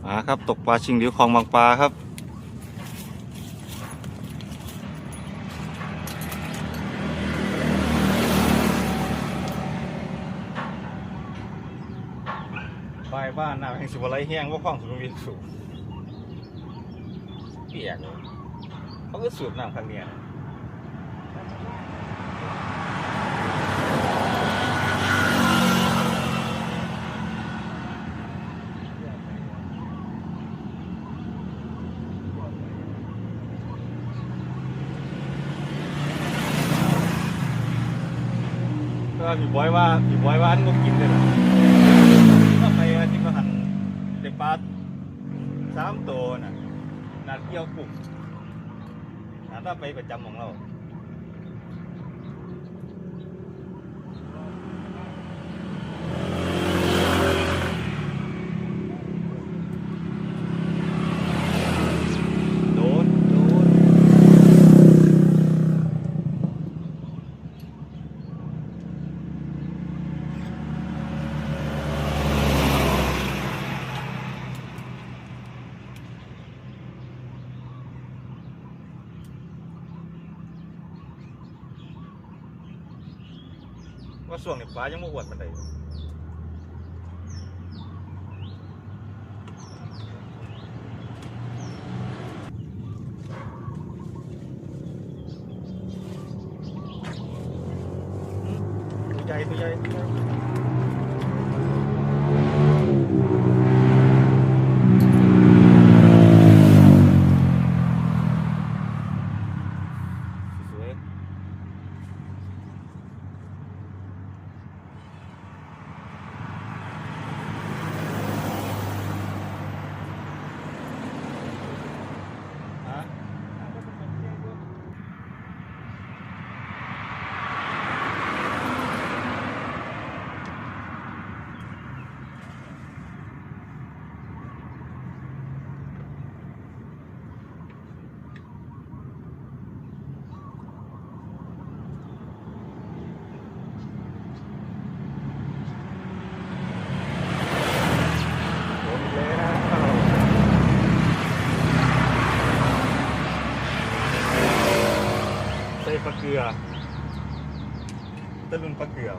มาครับตกปลาชิงหลิวคลองบางปลาครับปลายบ้านน้ำแห่งสุวรรณแห้งว่าคลองสุขุมวิทสูบเปียกเลยเขาก็สูบน้ำคันเนี้ยก็พี่บอยว่าอันก็กินเลยนะก็ไปที่ก็หันเด็กปลา3 ตัวน่ะนาเกี่ยวกุ่มถ้าไปประจำของเราโดนว่าส่วงนี้ปลายังไม่อวดมันเลยตัวใหญ่สวยใส่ปลาเกลือตะลุนปลาเกลือ